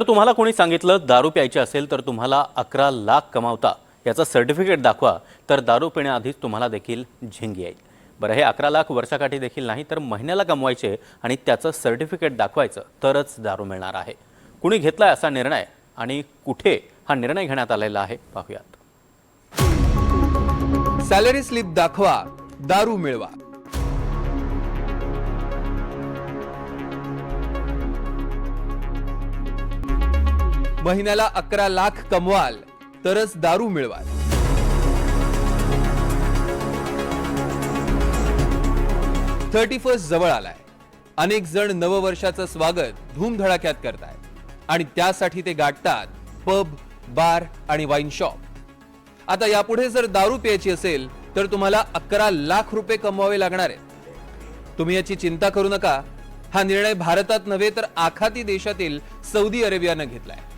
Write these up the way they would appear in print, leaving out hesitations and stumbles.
तर तुम्हाला कोणी सांगितलं दारू प्यायची असेल तर तुम्हाला 11 लाख कमावता याचं सर्टिफिकेट दाखवा तर दारू पिण्याआधीच तुम्हाला देखील झिंग येईल। बरं, हे 11 लाख वर्षाकाठी देखील नाही तर महिन्याला कमवायचे आणि त्याचं सर्टिफिकेट दाखवायचं तरच दारू मिळणार आहे। कुणी घेतलाय असा निर्णय आणि कुठे हा निर्णय घेण्यात आलेला आहे पाहूयात। सॅलरी स्लिप दाखवा, दारू मिळवा। महिन्याला 11 लाख कमवाल तरच दारू मिळवाल। 31 जवळ आलाय। अनेक जण नववर्षाचं स्वागत धूमधडाक्यात करतायत आणि त्यासाठी ते गाठतात पब, बार आणि वाईन शॉप। आता यापुढे जर दारू प्यायची असेल तर तुम्हाला 11 लाख रुपये कमवावे लागणार आहेत। तुम्ही याची चिंता करू नका। हा निर्णय भारतात नव्हे तर आखाती देशातील सौदी अरेबियानं घेतलाय।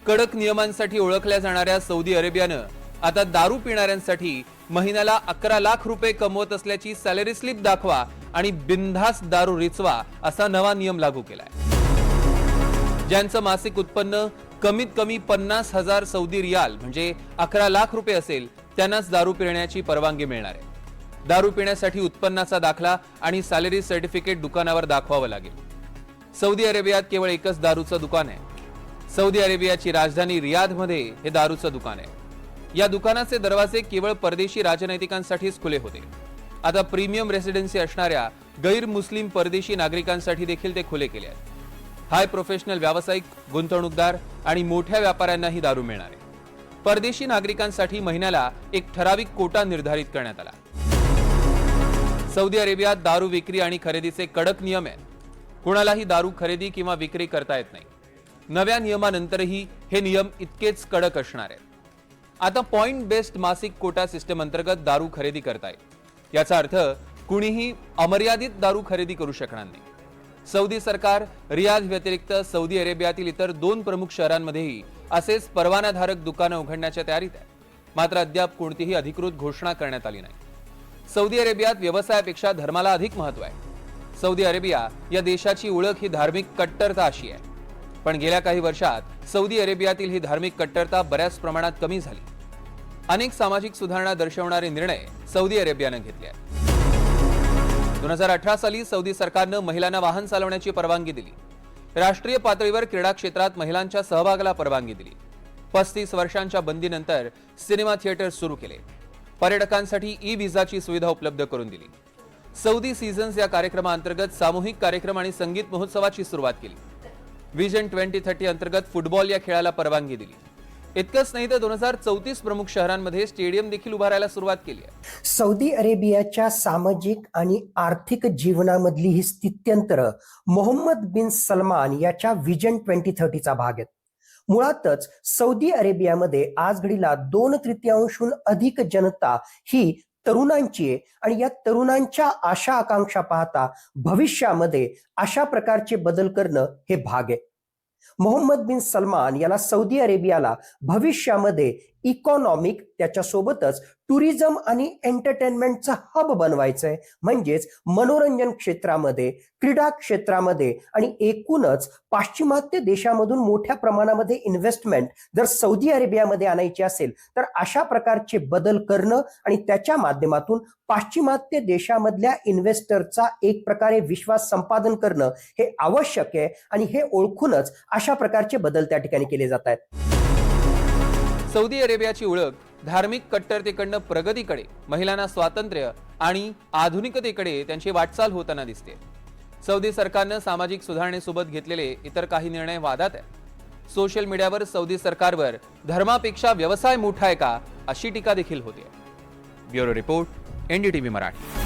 कडक नियमांसाठी ओळखल्या जाणाऱ्या सौदी अरेबियानं आता दारू पिणाऱ्यांसाठी महिन्याला 11 लाख रुपये कमवत असल्याची सॅलरी स्लिप दाखवा आणि बिनधास्त दारू रिचवा असा नवा नियम लागू केलाय। ज्यांचं मासिक उत्पन्न कमीत कमी 50,000 सौदी रियाल म्हणजे 11 लाख रुपये असेल त्यांनाच दारू पिण्याची परवानगी मिळणार आहे। दारू पिण्यासाठी उत्पन्नाचा दाखला आणि सॅलरी सर्टिफिकेट दुकानावर दाखवावं लागेल। सौदी अरेबियात केवळ एकच दारूचं दुकान आहे। सौदी अरेबियाची राजधानी रियाधमध्ये हे दारूचं दुकान आहे। या दुकानाचे दरवाजे केवळ परदेशी राजनैतिकांसाठीच खुले होते। आता प्रीमियम रेसिडेन्सी असणाऱ्या गैर मुस्लिम परदेशी नागरिकांसाठी देखील ते खुले केले आहेत। हाय प्रोफेशनल व्यावसायिक, गुंतवणूकदार आणि मोठ्या व्यापाऱ्यांनाही दारू मिळणार आहे। परदेशी नागरिकांसाठी महिन्याला एक ठराविक कोटा निर्धारित करण्यात आला। सौदी अरेबियात दारू विक्री आणि खरेदीचे कडक नियम आहेत। कुणालाही दारू खरेदी किंवा विक्री करता येत नाही। नव्या नियमानंतरही हे नियम इतकेच कडक असणार आहेत। आता पॉइंट बेस्ड मासिक कोटा सिस्टम अंतर्गत दारू खरेदी करता येईल। याचा अर्थ कुणीही अमर्यादित दारू खरेदी करू शकणार नाही। सौदी सरकार रियाध व्यतिरिक्त सौदी अरेबियातील इतर 2 प्रमुख शहरांमध्येही असेच परवानाधारक दुकानं उघडण्याच्या तयारीत आहे। मात्र अद्याप कोणतीही अधिकृत घोषणा करण्यात आली नाही। सौदी अरेबियात व्यवसायापेक्षा धर्माला अधिक महत्त्व आहे। सौदी अरेबिया या देशाची ओळख ही धार्मिक कट्टरता अशी आहे। पण गेल्या काही वर्षात सौदी अरेबियातील ही धार्मिक कट्टरता बऱ्याच प्रमाणात कमी झाली। अनेक सामाजिक सुधारणा दर्शवणारे निर्णय सौदी अरेबियाने घेतले आहेत। 2018 साली सौदी सरकारनं महिलांना वाहन चालवण्याची परवानगी दिली। राष्ट्रीय पातळीवर क्रीडा क्षेत्रात महिलांच्या सहभागाला परवानगी दिली। 35 वर्षांच्या बंदीनंतर सिनेमा थिएटर सुरू केले। पर्यटकांसाठी ई व्हिसाची सुविधा उपलब्ध करून दिली। सौदी सीझन्स या कार्यक्रमाअंतर्गत सामूहिक कार्यक्रम आणि संगीत महोत्सवाची सुरुवात केली। विजन 2030 अंतर्गत फुटबॉल या खेळाला परवानगी दिली। इतकंच नाही तर 2034 प्रमुख शहरांमध्ये स्टेडियम देखील उभारायला सुरुवात केली आहे। सौदी अरेबियाच्या सामाजिक आणि आर्थिक जीवनामधली ही स्थित्यंतर मोहम्मद बिन सलमान याच्या विजन 2030चा भाग आहेत। मुळातच सौदी अरेबियामध्ये आज घडीला 2/3 अधिक जनता ही तरुणांची आहे आणि या तरुणांच्या आशा आकांक्षा पाहता भविष्यामध्ये अशा प्रकारचे बदल करणं हे भाग आहे। मोहम्मद बिन सलमान याला सौदी अरेबियाला भविष्यामध्ये इकॉनॉमिक त्याच्यासोबतच टुरिझम आणि एंटरटेनमेंटचा हब बनवायचंय। म्हणजेच मनोरंजन क्षेत्रामध्ये, क्रीडा क्षेत्रामध्ये आणि एकूणच पाश्चिमात्य देशामधून मोठ्या प्रमाणामध्ये इन्व्हेस्टमेंट जर सौदी अरेबियामध्ये आणायची असेल तर अशा प्रकारचे बदल करणं आणि त्याच्या माध्यमातून पाश्चिमात्य देशामधल्या इन्व्हेस्टरचा एक प्रकारे विश्वास संपादन करणं हे आवश्यक आहे आणि हे ओळखूनच अशा प्रकारचे बदल त्या ठिकाणी केले जात आहेत। सौदी अरेबियाची ओळख धार्मिक कट्टरतेकडनं प्रगतीकडे, महिलांना स्वातंत्र्य आणि आधुनिकतेकडे त्यांची वाटचाल होताना दिसते। सौदी सरकारनं सामाजिक सुधारणेसोबत घेतलेले इतर काही निर्णय वादात आहेत। सोशल मीडियावर सौदी सरकारवर धर्मापेक्षा व्यवसाय मोठा आहे का अशी टीका देखील होते। Bureau report, NDTV Marathi.